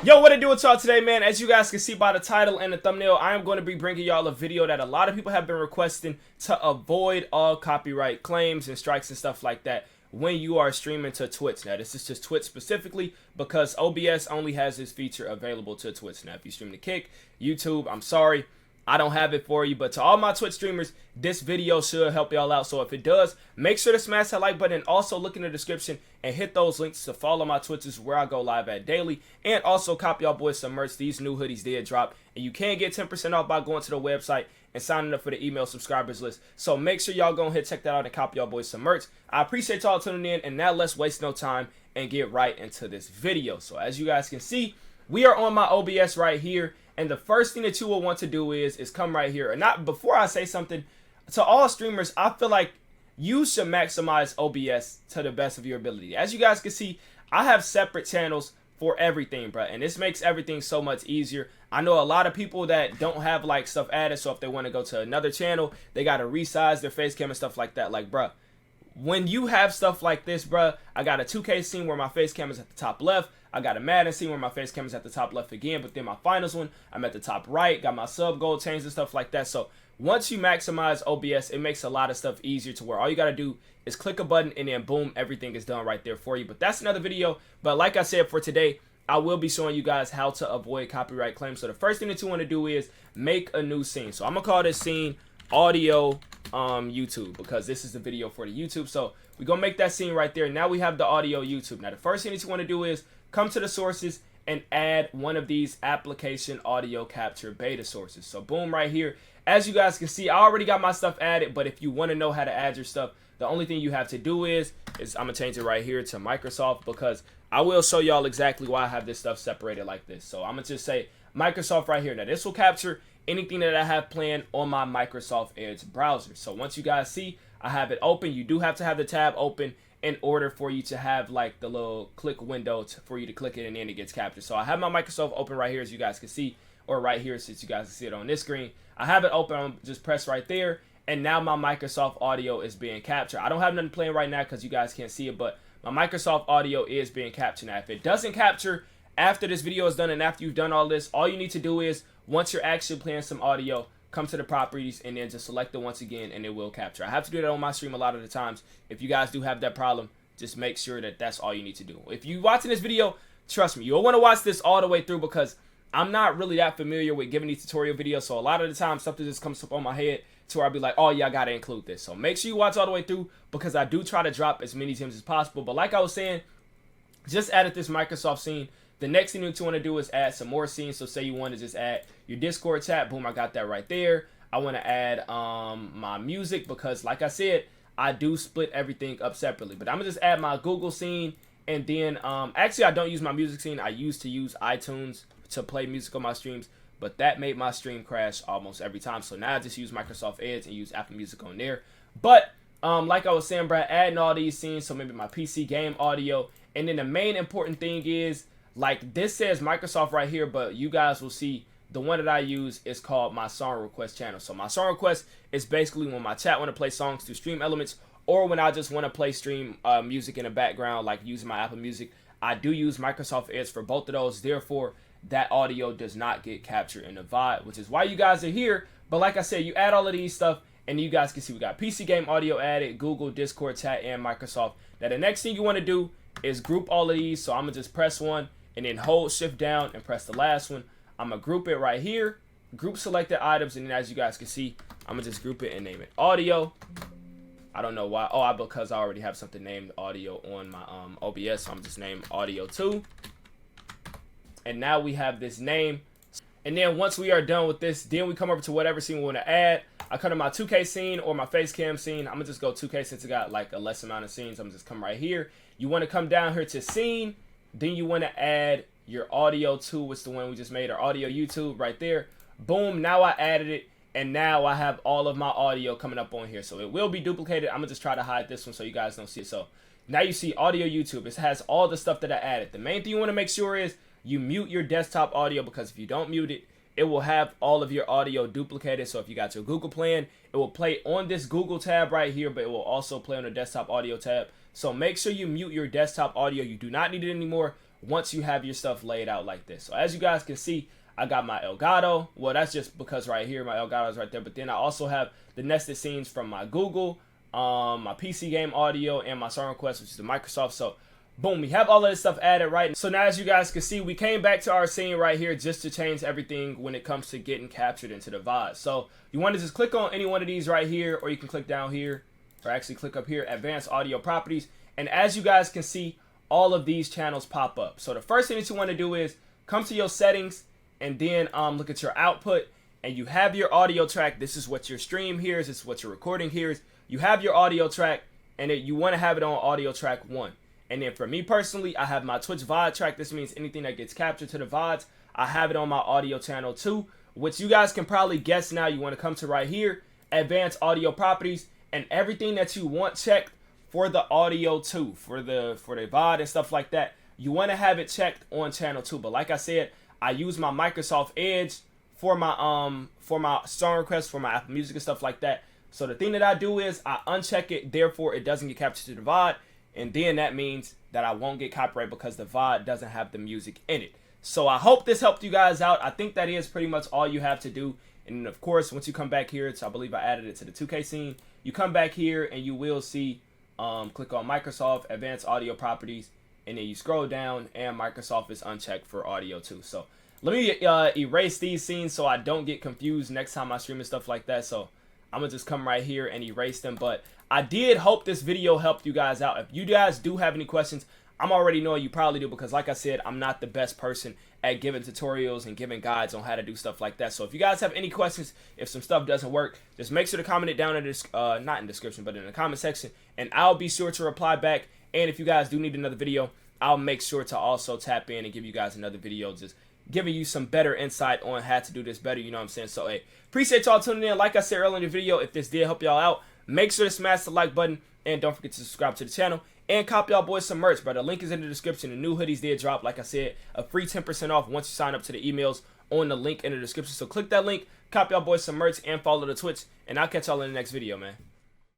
Yo, what it do with y'all today, man? As you guys can see by the title and the thumbnail, I am going to be bringing y'all a video that a lot of people have been requesting to avoid all copyright claims and strikes and stuff like that when you are streaming to Twitch. Now, this is just Twitch specifically because OBS only has this feature available to Twitch. Now, if you stream to Kick, YouTube, I'm sorry, I don't have it for you, but to all my Twitch streamers, this video should help y'all out. So if it does, make sure to smash that like button and also look in the description and hit those links to follow my Twitches where I go live at daily. And also cop y'all boys some merch. These new hoodies did drop, and you can get 10% off by going to the website and signing up for the email subscribers list. So make sure y'all go ahead and check that out and cop y'all boys some merch. I appreciate y'all tuning in, and now let's waste no time and get right into this video. So as you guys can see, we are on my OBS right here. And the first thing that you will want to do is come right here. And not before I say something, to all streamers, I feel like you should maximize OBS to the best of your ability. As you guys can see, I have separate channels for everything, bro. And this makes everything so much easier. I know a lot of people that don't have like stuff added. So if they want to go to another channel, they got to resize their face cam and stuff like that. Like, bro, when you have stuff like this, bro, I got a 2K scene where my face cam is at the top left. I got a Madden scene where my face cam is at the top left again, but then my finals one, I'm at the top right, got my sub goal changed and stuff like that. So once you maximize OBS, it makes a lot of stuff easier to where all you got to do is click a button and then boom, everything is done right there for you. But that's another video. But like I said, for today, I will be showing you guys how to avoid copyright claims. So the first thing that you want to do is make a new scene. So I'm going to call this scene audio YouTube because this is the video for the YouTube. So we're going to make that scene right there. Now we have the audio YouTube. Now the first thing that you want to do is come to the sources and add one of these application audio capture beta sources. So boom, right here. As you guys can see, I already got my stuff added, but if you want to know how to add your stuff, the only thing you have to do is I'm going to change it right here to Microsoft because I will show y'all exactly why I have this stuff separated like this. So I'm going to just say Microsoft right here. Now this will capture anything that I have planned on my Microsoft Edge browser. So once you guys see, I have it open. You do have to have the tab open in order for you to have like the little click window for you to click it and then it gets captured. So I have my Microsoft open right here as you guys can see, or right here since you guys can see it on this screen. I have it open, I'm just press right there, and now my Microsoft audio is being captured. I don't have nothing playing right now because you guys can't see it, but my Microsoft audio is being captured. Now if it doesn't capture after this video is done and after you've done all this, all you need to do is once you're actually playing some audio, come to the properties and then just select it once again and it will capture. I have to do that on my stream a lot of the times. If you guys do have that problem, just make sure that that's all you need to do. If you're watching this video, trust me, you'll want to watch this all the way through because I'm not really that familiar with giving these tutorial videos. So a lot of the time something just comes up on my head to where I'll be like, oh yeah, I got to include this. So make sure you watch all the way through because I do try to drop as many gems as possible. But like I was saying, just added this Microsoft scene. The next thing that you want to do is add some more scenes. So say you want to just add your Discord chat. Boom, I got that right there. I want to add my music because like I said, I do split everything up separately. But I'm going to just add my Google scene. And then actually I don't use my music scene. I used to use iTunes to play music on my streams. But that made my stream crash almost every time. So now I just use Microsoft Edge and use Apple Music on there. But like I was saying, Brad, adding all these scenes. So maybe my PC game audio. And then the main important thing is, like this says Microsoft right here, but you guys will see the one that I use is called my song request channel. So my song request is basically when my chat want to play songs through Stream Elements or when I just want to play stream music in the background, like using my Apple Music. I do use Microsoft Edge for both of those. Therefore, that audio does not get captured in the VOD, which is why you guys are here. But like I said, you add all of these stuff and you guys can see we got PC game audio added, Google, Discord, chat, and Microsoft. Now the next thing you want to do is group all of these. So I'm going to just press one and then hold shift down and press the last one. I'm going to group it right here, group selected items, and then as you guys can see, I'm going to just group it and name it audio. I don't know why. Oh, because I already have something named audio on my OBS, so I'm just named audio 2. And now we have this name. And then once we are done with this, then we come over to whatever scene we want to add. I come to my 2K scene or my face cam scene. I'm going to just go 2K since it got like a less amount of scenes. I'm just come right here. You want to come down here to scene. Then you want to add your audio 2, which is the one we just made, our audio YouTube right there. Boom, now I added it, and now I have all of my audio coming up on here. So it will be duplicated. I'm going to just try to hide this one so you guys don't see it. So now you see audio YouTube. It has all the stuff that I added. The main thing you want to make sure is you mute your desktop audio because if you don't mute it, it will have all of your audio duplicated. So if you got your Google plan, it will play on this Google tab right here, but it will also play on the desktop audio tab. So make sure you mute your desktop audio. You do not need it anymore. once you have your stuff laid out like this. So as you guys can see, I got my Elgato. Well, that's just because right here, my Elgato is right there. But then I also have the nested scenes from my Google, my PC game audio, and my song request, which is the Microsoft. So boom, we have all of this stuff added, right? So now as you guys can see, we came back to our scene right here just to change everything when it comes to getting captured into the VOD. So you want to just click on any one of these right here, or you can click down here, or actually click up here, Advanced Audio Properties. And as you guys can see, all of these channels pop up. So the first thing that you want to do is come to your settings, and then look at your output, and you have your audio track. This is what your stream hears. This is what your recording hears. You have your audio track, and you want to have it on audio track 1. And then for me personally, I have my Twitch VOD track. This means anything that gets captured to the VODs, I have it on my audio channel 2, which you guys can probably guess now. You want to come to right here, Advanced Audio Properties, and everything that you want checked for the audio 2, for the VOD and stuff like that, you want to have it checked on channel 2. But like I said, I use my Microsoft Edge for my song requests, for my Apple Music and stuff like that. So the thing that I do is I uncheck it, therefore it doesn't get captured to the VOD, and then that means that I won't get copyright because the VOD doesn't have the music in it. So I hope this helped you guys out. I think that is pretty much all you have to do. And of course, once you come back here, I believe I added it to the 2K scene. You come back here and you will see, click on Microsoft Advanced Audio Properties, and then you scroll down and Microsoft is unchecked for audio too. So let me erase these scenes so I don't get confused next time I stream and stuff like that. So I'm gonna just come right here and erase them. But I did hope this video helped you guys out. If you guys do have any questions, I'm already knowing you probably do, because like I said, I'm not the best person at giving tutorials and giving guides on how to do stuff like that. So if you guys have any questions, if some stuff doesn't work, just make sure to comment it down in this, not in the description, but in the comment section, and I'll be sure to reply back. And if you guys do need another video, I'll make sure to also tap in and give you guys another video, just giving you some better insight on how to do this better, you know what I'm saying? So hey, appreciate y'all tuning in. Like I said earlier in the video, if this did help y'all out, make sure to smash the like button, and don't forget to subscribe to the channel, and cop y'all boys some merch, bro. The link is in the description. The new hoodies did drop, like I said, a free 10% off once you sign up to the emails on the link in the description. So click that link, cop y'all boys some merch, and follow the Twitch, and I'll catch y'all in the next video, man.